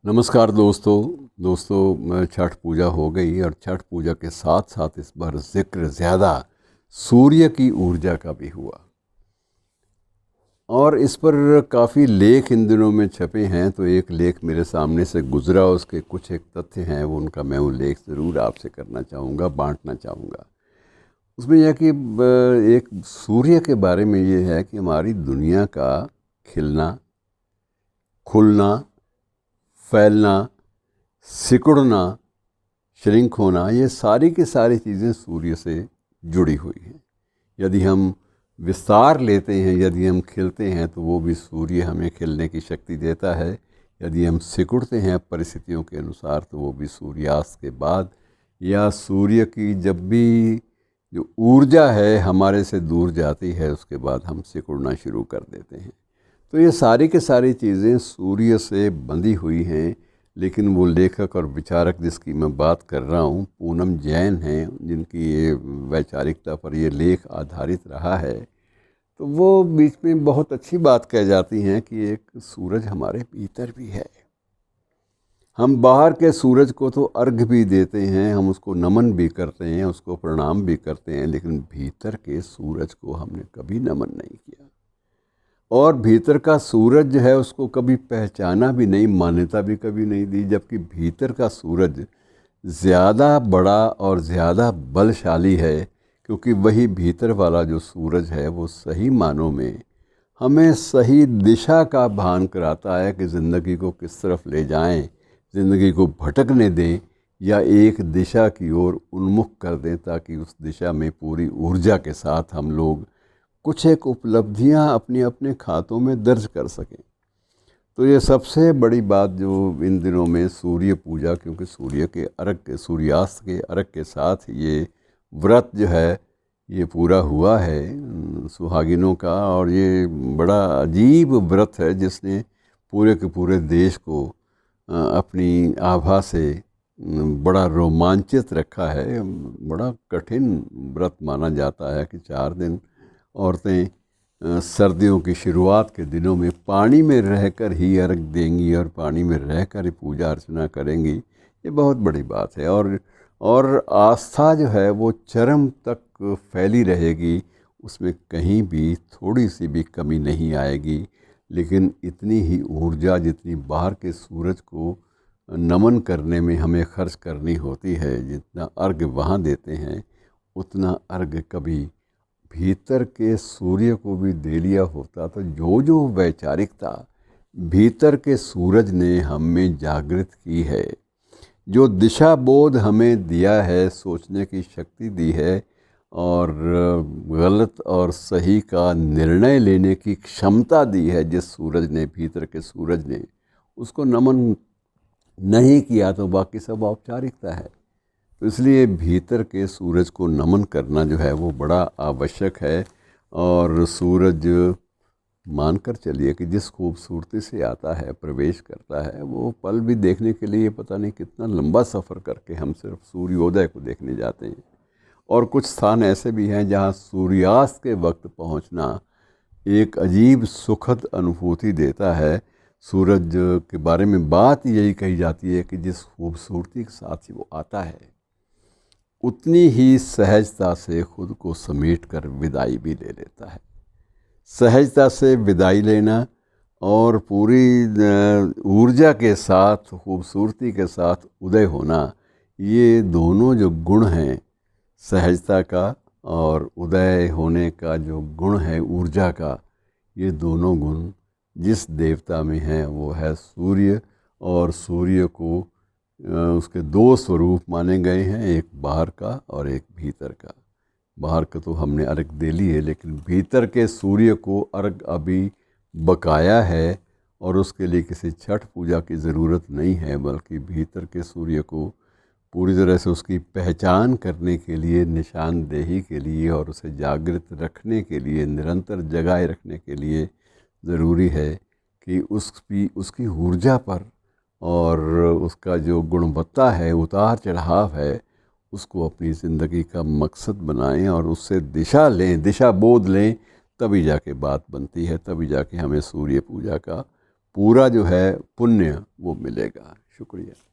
नमस्कार दोस्तों छठ पूजा हो गई और छठ पूजा के साथ साथ इस बार जिक्र ज़्यादा सूर्य की ऊर्जा का भी हुआ और इस पर काफ़ी लेख इन दिनों में छपे हैं। तो एक लेख मेरे सामने से गुज़रा, उसके कुछ एक तथ्य हैं, वो उनका मैं उल्लेख ज़रूर आपसे करना चाहूँगा, बांटना चाहूँगा। उसमें यह कि एक सूर्य के बारे में ये है कि हमारी दुनिया का खिलना, खुलना, फैलना, सिकुड़ना, श्रिंक होना, ये सारी की सारी चीज़ें सूर्य से जुड़ी हुई हैं। यदि हम विस्तार लेते हैं, यदि हम खिलते हैं तो वो भी सूर्य हमें खिलने की शक्ति देता है। यदि हम सिकुड़ते हैं परिस्थितियों के अनुसार तो वो भी सूर्यास्त के बाद या सूर्य की जब भी जो ऊर्जा है हमारे से दूर जाती है उसके बाद हम सिकुड़ना शुरू कर देते हैं। तो ये सारी की सारी चीज़ें सूर्य से बंधी हुई हैं। लेकिन वो लेखक और विचारक जिसकी मैं बात कर रहा हूँ, पूनम जैन हैं, जिनकी ये वैचारिकता पर ये लेख आधारित रहा है, तो वो बीच में बहुत अच्छी बात कह जाती हैं कि एक सूरज हमारे भीतर भी है। हम बाहर के सूरज को तो अर्घ भी देते हैं, हम उसको नमन भी करते हैं, उसको प्रणाम भी करते हैं, लेकिन भीतर के सूरज को हमने कभी नमन नहीं किया और भीतर का सूरज जो है उसको कभी पहचाना भी नहीं, मान्यता भी कभी नहीं दी। जबकि भीतर का सूरज ज़्यादा बड़ा और ज़्यादा बलशाली है, क्योंकि वही भीतर वाला जो सूरज है वो सही मानों में हमें सही दिशा का भान कराता है कि ज़िंदगी को किस तरफ ले जाएं, ज़िंदगी को भटकने दें या एक दिशा की ओर उन्मुख कर दें, ताकि उस दिशा में पूरी ऊर्जा के साथ हम लोग कुछ एक उपलब्धियां अपने अपने खातों में दर्ज कर सकें। तो ये सबसे बड़ी बात जो इन दिनों में सूर्य पूजा, क्योंकि सूर्य के अर्घ, सूर्यास्त के अर्घ के साथ ये व्रत जो है ये पूरा हुआ है सुहागिनों का, और ये बड़ा अजीब व्रत है जिसने पूरे के पूरे देश को अपनी आभा से बड़ा रोमांचित रखा है। बड़ा कठिन व्रत माना जाता है कि 4 दिन औरतें सर्दियों की शुरुआत के दिनों में पानी में रहकर ही अर्घ देंगी और पानी में रहकर ही पूजा अर्चना करेंगी। ये बहुत बड़ी बात है और आस्था जो है वो चरम तक फैली रहेगी, उसमें कहीं भी थोड़ी सी भी कमी नहीं आएगी। लेकिन इतनी ही ऊर्जा जितनी बाहर के सूरज को नमन करने में हमें खर्च करनी होती है, जितना अर्घ वहाँ देते हैं उतना अर्घ कभी भीतर के सूर्य को भी दे लिया होता तो जो वैचारिकता भीतर के सूरज ने हम में जागृत की है, जो दिशा बोध हमें दिया है, सोचने की शक्ति दी है और गलत और सही का निर्णय लेने की क्षमता दी है, जिस सूरज ने, भीतर के सूरज ने, उसको नमन नहीं किया तो बाकी सब औपचारिकता है। तो इसलिए भीतर के सूरज को नमन करना जो है वो बड़ा आवश्यक है। और सूरज मानकर चलिए कि जिस खूबसूरती से आता है, प्रवेश करता है, वो पल भी देखने के लिए पता नहीं कितना लंबा सफ़र करके हम सिर्फ सूर्योदय को देखने जाते हैं। और कुछ स्थान ऐसे भी हैं जहाँ सूर्यास्त के वक्त पहुँचना एक अजीब सुखद अनुभूति देता है। सूरज के बारे में बात यही कही जाती है कि जिस खूबसूरती के साथ ही वो आता है, उतनी ही सहजता से खुद को समेट कर विदाई भी ले लेता है। सहजता से विदाई लेना और पूरी ऊर्जा के साथ, खूबसूरती के साथ उदय होना, ये दोनों जो गुण हैं, सहजता का और उदय होने का जो गुण है ऊर्जा का, ये दोनों गुण जिस देवता में हैं वो है सूर्य। और सूर्य को उसके 2 स्वरूप माने गए हैं, एक बाहर का और एक भीतर का। बाहर का तो हमने अर्घ दे ली है, लेकिन भीतर के सूर्य को अर्घ अभी बकाया है और उसके लिए किसी छठ पूजा की ज़रूरत नहीं है, बल्कि भीतर के सूर्य को पूरी तरह से उसकी पहचान करने के लिए, निशानदेही के लिए और उसे जागृत रखने के लिए, निरंतर जगाए रखने के लिए ज़रूरी है कि उसकी ऊर्जा पर और उसका जो गुणवत्ता है, उतार चढ़ाव है, उसको अपनी ज़िंदगी का मकसद बनाएं और उससे दिशा लें, दिशा बोध लें, तभी जाके बात बनती है, तभी जाके हमें सूर्य पूजा का पूरा जो है पुण्य वो मिलेगा। शुक्रिया।